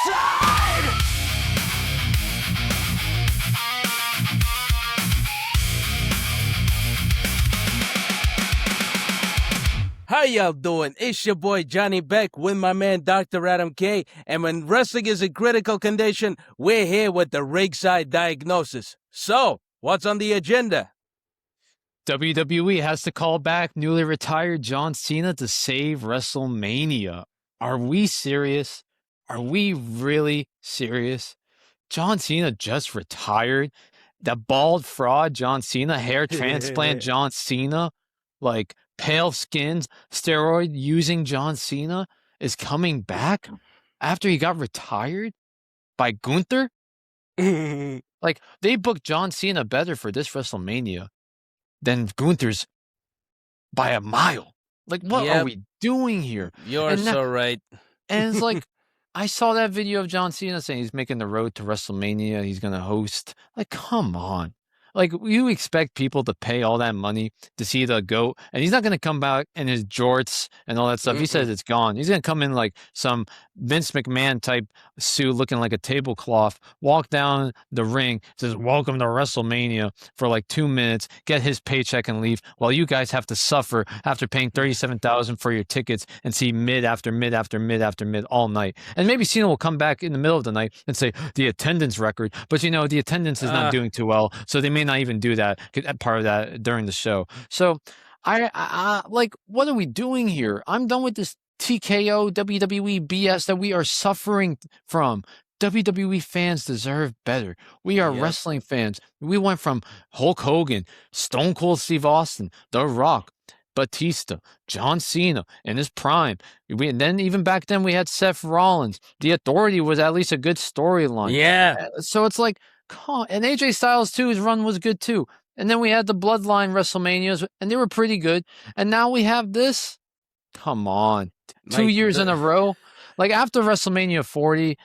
Ringside! How y'all doing? It's your boy Johnny Beck with my man Dr. Adam K. And when wrestling is in critical condition, we're here with the Ringside Diagnosis. So, what's on the agenda? WWE has to call back newly retired John Cena to save WrestleMania. Are we serious? Are we really serious? John Cena just retired? The bald fraud John Cena, hair transplant John Cena, like pale skins, steroid using John Cena is coming back after he got retired by Gunther? Like, they booked John Cena better for this WrestleMania than Gunther's by a mile. Like, what are we doing here? You're so right. And it's like, I saw that video of John Cena saying he's making the road to WrestleMania. He's going to host. Like, come on. Like, you expect people to pay all that money to see the GOAT, and he's not going to come back in his jorts and all that stuff. He says it's gone. He's going to come in like some Vince McMahon type suit looking like a tablecloth, walk down the ring, says, "Welcome to WrestleMania," for like 2 minutes, get his paycheck and leave, while you guys have to suffer after paying $37,000 for your tickets and see mid after mid after mid after mid all night. And maybe Cena will come back in the middle of the night and say the attendance record, but the attendance is not doing too well, so they may not even do that part of that during the show. So I like, what are we doing here? I'm done with this TKO WWE BS that we are suffering from. WWE fans deserve better. We are wrestling fans. We went from Hulk Hogan, Stone Cold Steve Austin, The Rock, Batista, John Cena in his prime. And then even back then we had Seth Rollins. The Authority was at least a good storyline. Yeah. So it's like, and AJ Styles too, his run was good too. And then we had the Bloodline WrestleManias, and they were pretty good. And now we have this. Come on, 2 years in a row. Like, after WrestleMania 40,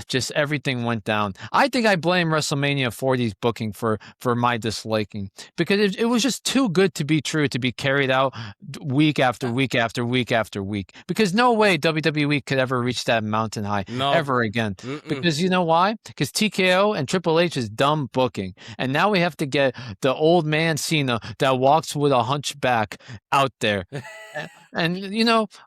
just everything went down. I think I blame WrestleMania 40's booking for my disliking, because it was just too good to be true, to be carried out week after week after week after week. Because no way WWE could ever reach that mountain high ever again. Because you know why? Because TKO and Triple H is dumb booking. And now we have to get the old man Cena that walks with a hunchback out there. And,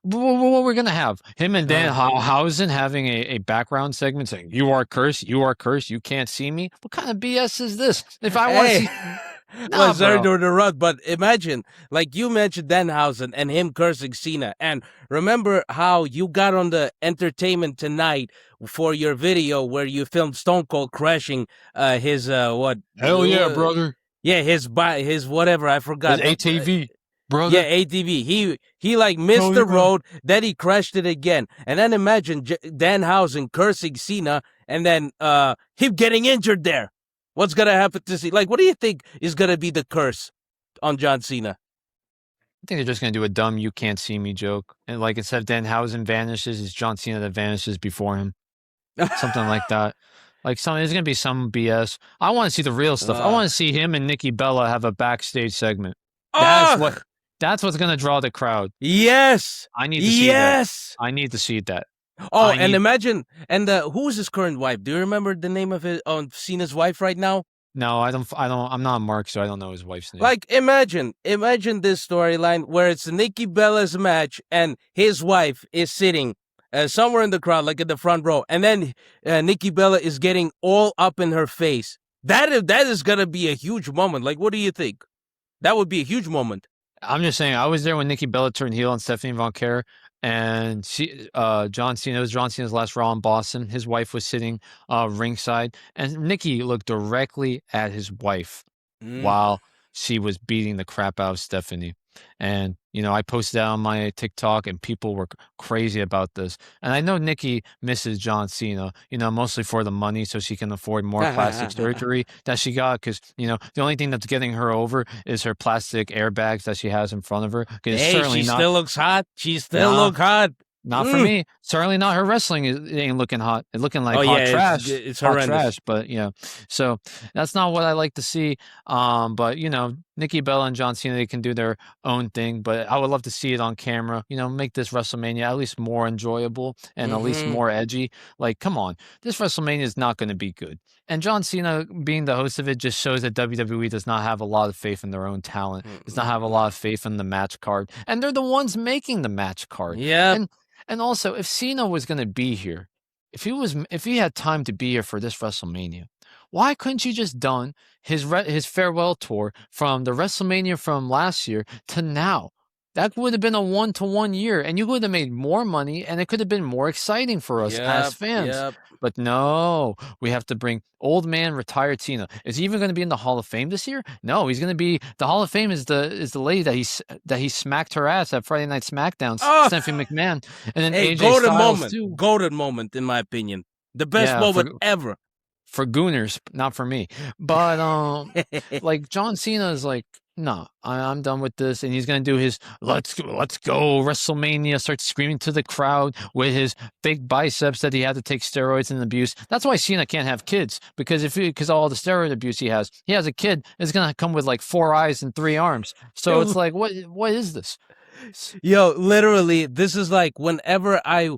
what we're going to have? Him and Dan Housen having a background segment saying, you are cursed, you can't see me. What kind of BS is this? If I want to see... sorry to interrupt, but imagine, like you mentioned Danhausen and him cursing Cena. And remember how you got on the Entertainment Tonight for your video where you filmed Stone Cold crashing his, what? Hell yeah, brother. Yeah, his whatever, I forgot. His ATV. Brother. Yeah, ATV. He like missed the road, then he crashed it again. And then imagine Danhausen cursing Cena, and then him getting injured there. What's gonna happen to Cena? Like, what do you think is gonna be the curse on John Cena? I think they're just gonna do a dumb "you can't see me" joke, and like, instead of Danhausen vanishes, it's John Cena that vanishes before him. Something like that. Like, there's gonna be some BS. I want to see the real stuff. I want to see him and Nikki Bella have a backstage segment. That's what's going to draw the crowd. Yes. I need to see that. I need to see that. Oh, and imagine, and who is his current wife? Do you remember the name of Cena's wife right now? No, I don't. I'm not Mark, so I don't know his wife's name. Like, imagine this storyline where it's Nikki Bella's match and his wife is sitting somewhere in the crowd, like in the front row, and then Nikki Bella is getting all up in her face. That is going to be a huge moment. Like, what do you think? That would be a huge moment. I'm just saying, I was there when Nikki Bella turned heel on Stephanie Von Care, and John Cena, it was John Cena's last Raw in Boston. His wife was sitting ringside, and Nikki looked directly at his wife while she was beating the crap out of Stephanie. And, I posted that on my TikTok, and people were crazy about this. And I know Nikki misses John Cena, mostly for the money, so she can afford more plastic surgery that she got. Because, the only thing that's getting her over is her plastic airbags that she has in front of her. Still looks hot. She still looks hot. Not for me. Certainly not her wrestling. It ain't looking hot. It's looking like hot trash. It's hot horrendous. trash. But, so that's not what I like to see. But, Nikki Bella and John Cena, they can do their own thing, but I would love to see it on camera. Make this WrestleMania at least more enjoyable and at least Mm-hmm. more edgy. Like, come on, this WrestleMania is not going to be good. And John Cena being the host of it just shows that WWE does not have a lot of faith in their own talent, does not have a lot of faith in the match card, and they're the ones making the match card. Yep. And also, if Cena was going to be here, if he had time to be here for this WrestleMania, why couldn't you just done his farewell tour from the WrestleMania from last year to now? That would have been a 1-to-1 year, and you would have made more money, and it could have been more exciting for us as Yep. fans. Yep. But no, we have to bring old man retired Cena. Is he even going to be in the Hall of Fame this year? No, he's going to be. The Hall of Fame is the lady that he smacked her ass at Friday Night SmackDown, Oh, Stephanie McMahon, and then hey, AJ Styles moment. too. Golden moment, in my opinion. The best Yeah, moment ever. for gooners, not for me. But like John Cena is like, no, I'm done with this, and he's gonna do his let's go WrestleMania. Start screaming to the crowd with his fake biceps that he had to take steroids and abuse. That's why Cena can't have kids, because because of all the steroid abuse he has a kid that's gonna come with like 4 eyes and 3 arms. So it's like, what is this? Yo, literally, this is like whenever I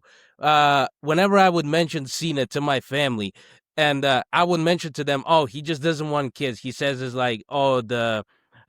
would mention Cena to my family, and I would mention to them, oh, he just doesn't want kids. He says it's like, oh,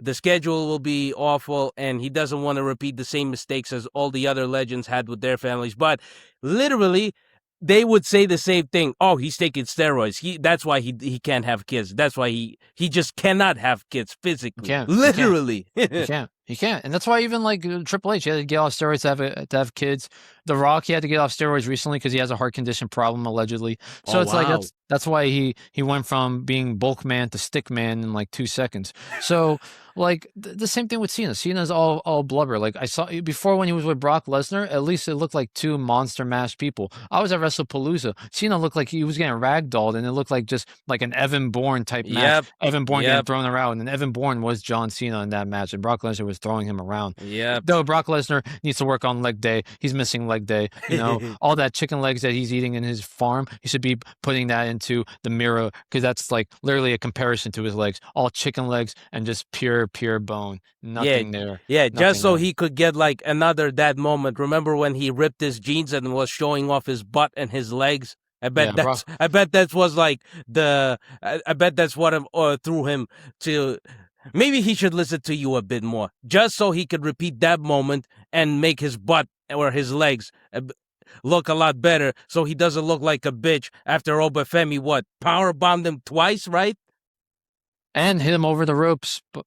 the schedule will be awful, and he doesn't want to repeat the same mistakes as all the other legends had with their families. But literally, they would say the same thing. Oh, he's taking steroids. That's why he can't have kids. That's why he just cannot have kids physically. Literally. He can't. And that's why even like Triple H, he had to get off steroids to have kids. The Rock, he had to get off steroids recently because he has a heart condition problem, allegedly. So it's like that's why he went from being bulk man to stick man in like 2 seconds. So like the same thing with Cena. Cena's all blubber. Like I saw before when he was with Brock Lesnar, at least it looked like 2 monster mash people. I was at WrestlePalooza. Cena looked like he was getting ragdolled, and it looked like just like an Evan Bourne type match. Evan Bourne getting thrown around, and Evan Bourne was John Cena in that match, and Brock Lesnar was throwing him around. Yeah. Though Brock Lesnar needs to work on leg day. He's missing leg day. All that chicken legs that he's eating in his farm, he should be putting that into the mirror, because that's like literally a comparison to his legs. All chicken legs and just pure bone. Nothing there. Yeah, Nothing just so there. he could get like another that moment. Remember when he ripped his jeans and was showing off his butt and his legs? I bet that was like I bet that's what threw him to. Maybe he should listen to you a bit more, just so he could repeat that moment and make his butt or his legs look a lot better, so he doesn't look like a bitch after Obafemi power bombed him twice, right? And hit him over the ropes. But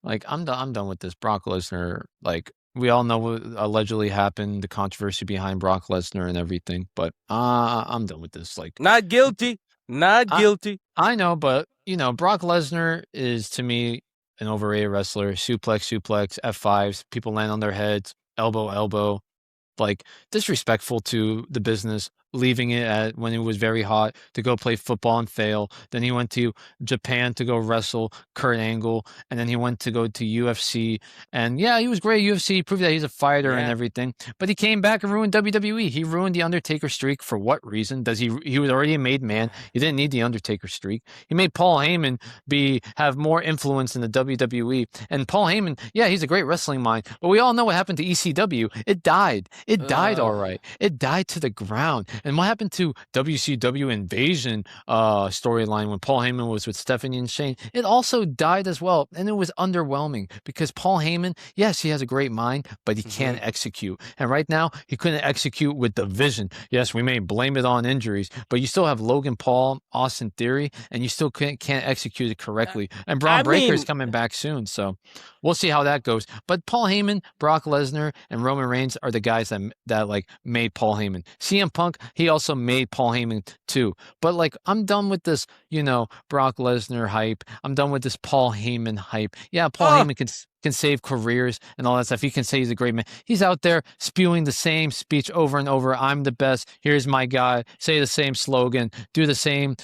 like I'm done with this Brock Lesnar. Like we all know what allegedly happened, the controversy behind Brock Lesnar and everything. But I'm done with this. Like not guilty. I know, but Brock Lesnar is to me an overrated wrestler. Suplex, F5s, people land on their heads, elbow, like disrespectful to the business, leaving it at when it was very hot to go play football and fail. Then he went to Japan to go wrestle Kurt Angle, and then he went to go to UFC. And yeah, he was great at UFC, proved that he's a fighter and everything. But he came back and ruined WWE. He ruined the Undertaker streak. For what reason? He was already a made man. He didn't need the Undertaker streak. He made Paul Heyman have more influence in the WWE. And Paul Heyman, yeah, he's a great wrestling mind, but we all know what happened to ECW. It died. It died all right. It died to the ground. And what happened to WCW Invasion storyline when Paul Heyman was with Stephanie and Shane? It also died as well. And it was underwhelming because Paul Heyman, yes, he has a great mind, but he can't execute. And right now, he couldn't execute with the vision. Yes, we may blame it on injuries, but you still have Logan Paul, Austin Theory, and you still can't execute it correctly. And Braun Breaker's coming back soon, so we'll see how that goes. But Paul Heyman, Brock Lesnar, and Roman Reigns are the guys that like made Paul Heyman. CM Punk, he also made Paul Heyman too. But like, I'm done with this, Brock Lesnar hype. I'm done with this Paul Heyman hype. Yeah, Paul Heyman can save careers and all that stuff. He can say he's a great man. He's out there spewing the same speech over and over. I'm the best. Here's my guy. Say the same slogan. Do the same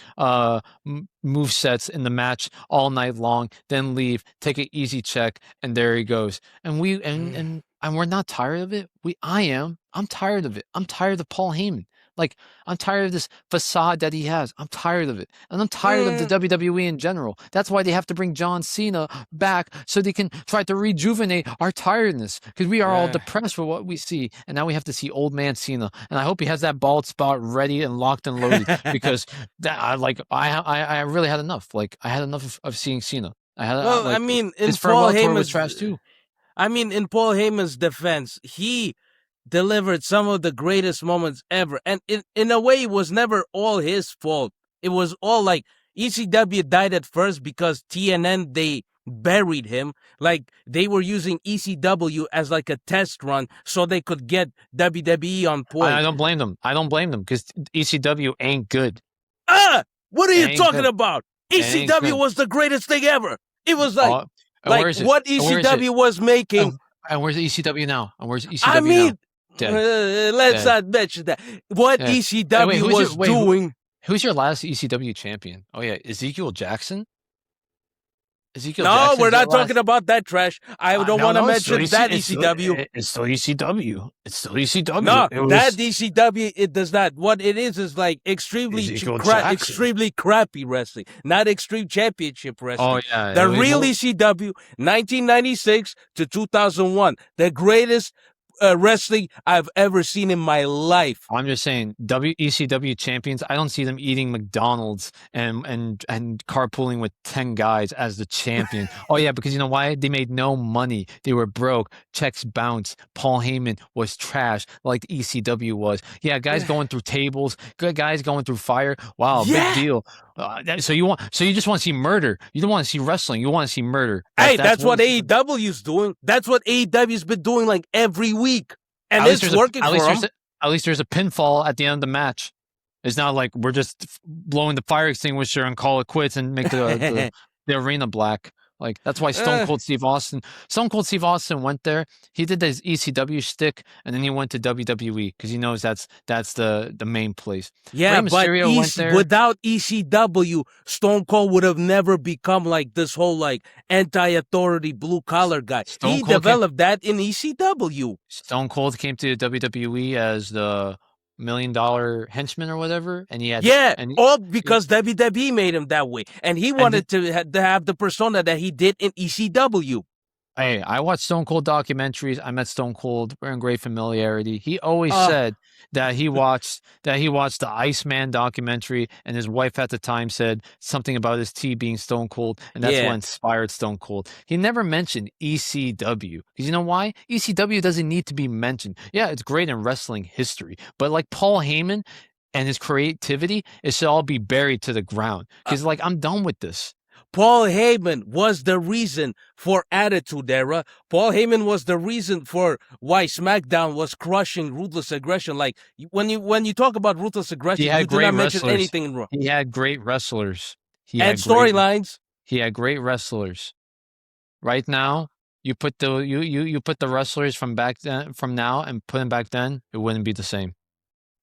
move sets in the match all night long. Then leave. Take an easy check, and there he goes. And we're not tired of it. I am. I'm tired of it. I'm tired of Paul Heyman. Like, I'm tired of this facade that he has. I'm tired of it. And I'm tired of the WWE in general. That's why they have to bring John Cena back so they can try to rejuvenate our tiredness, because we are all depressed for what we see. And now we have to see old man Cena. And I hope he has that bald spot ready and locked and loaded, because I really had enough. Like, I had enough of seeing Cena. Well, I mean, in his Paul farewell tour was Heyman's trash too. I mean, in Paul Heyman's defense, he delivered some of the greatest moments ever. And in a way, it was never all his fault. It was all like ECW died at first because TNN, they buried him. Like, they were using ECW as like a test run so they could get WWE on point. I don't blame them. I don't blame them, because ECW ain't good. What are you talking about? ECW was the greatest thing ever. It was like what ECW was making. And where's ECW now? And where's ECW I mean, now? Let's not mention that. What ECW was doing. Who's your last ECW champion? Oh, yeah, Ezekiel Jackson? No, we're not talking about that trash. I don't want to mention that ECW. It's still ECW. It's still ECW. No, that ECW, it does not. What it is like extremely crappy wrestling, not extreme championship wrestling. Oh, yeah. The real ECW, 1996 to 2001, the greatest wrestling I've ever seen in my life. I'm just saying, ECW champions, I don't see them eating McDonald's and carpooling with 10 guys as the champion. Oh, yeah, because you know why? They made no money. They were broke. Checks bounced. Paul Heyman was trash like the ECW was. Yeah, guys going through tables, guys going through fire. Wow, big deal. So you just want to see murder. You don't want to see wrestling. You want to see murder. That's what AEW's doing. That's what AEW's been doing like every week, and it's working for them. At least there's a pinfall at the end of the match. It's not like we're just blowing the fire extinguisher and call it quits and make the arena black. Like, that's why Stone Cold Steve Austin went there. He did his ECW shtick, and then he went to WWE because he knows that's the main place. Yeah, but without ECW, Stone Cold would have never become like this whole like anti-authority blue collar guy. He developed that in ECW. Stone Cold came to WWE as the $1 million henchman or whatever, and he had all because WWE made him that way, and he wanted to have the persona that he did in ECW. Hey, I watched Stone Cold documentaries. I met Stone Cold. We're in great familiarity. He always said that he watched the Iceman documentary, and his wife at the time said something about his tea being Stone Cold, and that's what inspired Stone Cold. He never mentioned ECW because you know why? ECW doesn't need to be mentioned. Yeah, it's great in wrestling history, but like Paul Heyman and his creativity, it should all be buried to the ground because I'm done with this. Paul Heyman was the reason for Attitude Era. Paul Heyman was the reason for why SmackDown was crushing Ruthless Aggression. Like, when you talk about Ruthless Aggression, you do not mention anything in Raw. He had great wrestlers. And storylines. He had great wrestlers. Right now, you put the wrestlers from now and put them back then, it wouldn't be the same.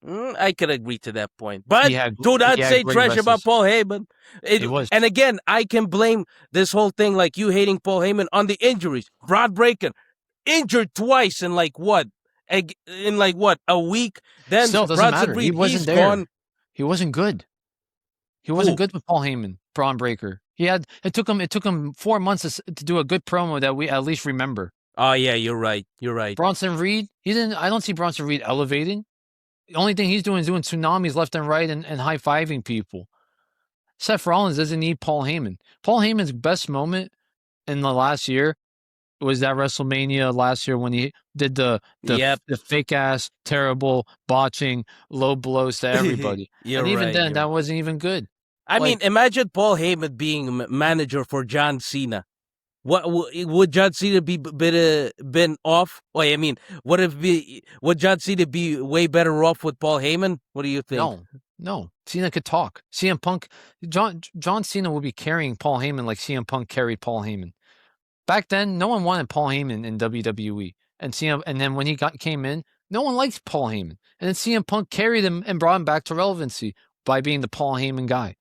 I could agree to that point. But do not say trash about Paul Heyman. It was. And again, I can blame this whole thing, like you hating Paul Heyman, on the injuries. Rod Breakin, injured twice in like what? A week? Then still doesn't matter. He wasn't there. Gone. He wasn't good. He wasn't good with Paul Heyman, Braun Breaker. It took him 4 months to do a good promo that we at least remember. Oh yeah, you're right. Bronson Reed, I don't see Bronson Reed elevating. The only thing he's doing is doing tsunamis left and right and high-fiving people. Seth Rollins doesn't need Paul Heyman. Paul Heyman's best moment in the last year was that WrestleMania last year when he did the fake-ass, terrible, botching, low blows to everybody. And even then, that wasn't even good. I mean, imagine Paul Heyman being manager for John Cena. What would John Cena been off? Well, I mean, would John Cena be way better off with Paul Heyman? What do you think? No. Cena could talk. CM Punk, John Cena would be carrying Paul Heyman like CM Punk carried Paul Heyman. Back then, no one wanted Paul Heyman in WWE, and then when he came in, no one liked Paul Heyman, and then CM Punk carried him and brought him back to relevancy by being the Paul Heyman guy.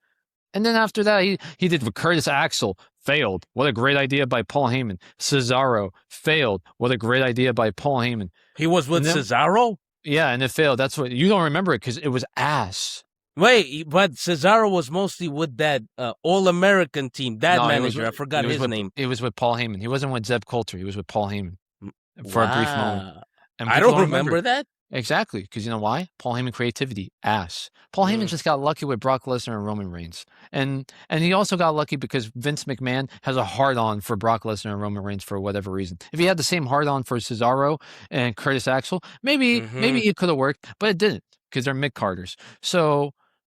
And then after that, he did with Curtis Axel. Failed. What a great idea by Paul Heyman. Cesaro. Failed. What a great idea by Paul Heyman. He was with Cesaro? Yeah, and it failed. That's what you don't remember it because it was ass. Wait, but Cesaro was mostly with that All-American team. That No, manager, I forgot his name. it was with Paul Heyman. He wasn't with Zeb Coulter. He was with Paul Heyman for a brief moment. Wow. And I people don't remember remember that. exactly, because you know why? Paul Heyman creativity, ass. Paul Heyman just got lucky with Brock Lesnar and Roman Reigns, and he also got lucky because Vince McMahon has a hard on for Brock Lesnar and Roman Reigns for whatever reason. If he had the same hard on for Cesaro and Curtis Axel, maybe it could have worked, but it didn't because they're mid carders. So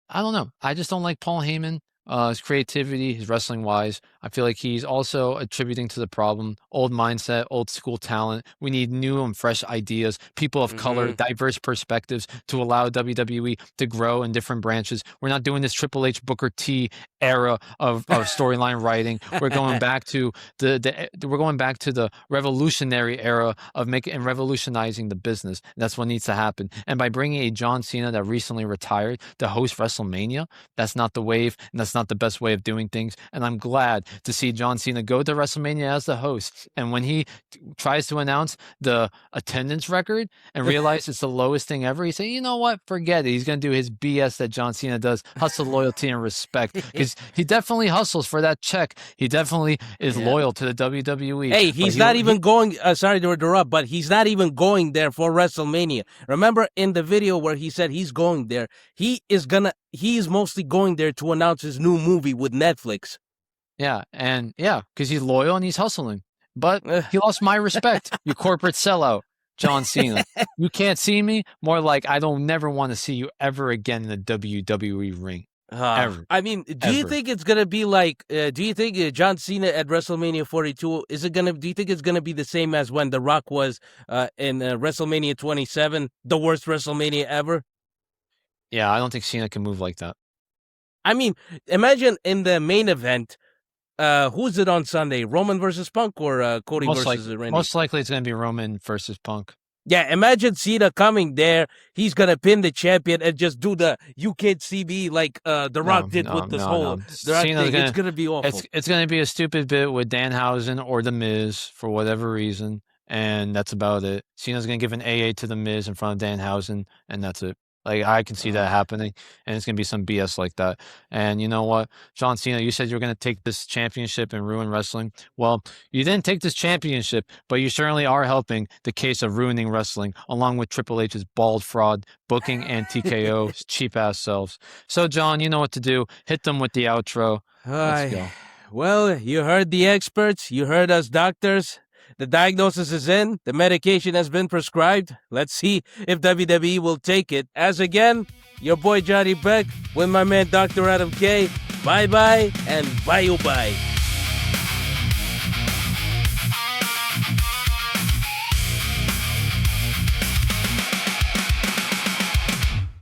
I don't know. I just don't like Paul Heyman. His creativity, his wrestling wise. I feel like he's also attributing to the problem. Old mindset, old school talent. We need new and fresh ideas, people of color, diverse perspectives to allow WWE to grow in different branches. We're not doing this Triple H Booker T era of storyline writing. We're going back to the revolutionary era of making and revolutionizing the business. That's what needs to happen. And by bringing a John Cena that recently retired to host WrestleMania, that's not the wave, and that's not the best way of doing things. And I'm glad to see John Cena go to WrestleMania as the host. And when he tries to announce the attendance record and realize it's the lowest thing ever, he say, you know what, forget it. He's going to do his BS that John Cena does, hustle, loyalty, and respect, because he definitely hustles for that check. He definitely is loyal to the WWE. Hey, he's not even going, sorry to interrupt, but he's not even going there for WrestleMania. Remember in the video where he said he's going there, he's mostly going there to announce his new movie with Netflix. Yeah, because he's loyal and he's hustling. But he lost my respect, you corporate sellout, John Cena. You can't see me, more like I don't never want to see you ever again in the WWE ring. Ever. I mean, do you think it's gonna be like? Do you think John Cena at WrestleMania 42 do you think it's gonna be the same as when The Rock was in WrestleMania 27, the worst WrestleMania ever? Yeah, I don't think Cena can move like that. I mean, imagine in the main event, who's it on Sunday? Roman versus Punk or Cody versus Randy? Most likely, it's gonna be Roman versus Punk. Yeah, imagine Cena coming there. He's gonna pin the champion and just do the "you can't see me" like The Rock did with this whole The Rock thing. It's gonna be awful. It's gonna be a stupid bit with Danhausen or The Miz for whatever reason, and that's about it. Cena's gonna give an AA to The Miz in front of Danhausen, and that's it. Like, I can see that happening, and it's going to be some BS like that. And you know what? John Cena, you said you were going to take this championship and ruin wrestling. Well, you didn't take this championship, but you certainly are helping the case of ruining wrestling, along with Triple H's bald fraud, booking, and TKO's cheap-ass selves. So, John, you know what to do. Hit them with the outro. Let's go. Well, you heard the experts. You heard us doctors. The diagnosis is in. The medication has been prescribed. Let's see if WWE will take it. As again, your boy Johnny Beck with my man Dr. Adam K. Bye-bye and bye-bye.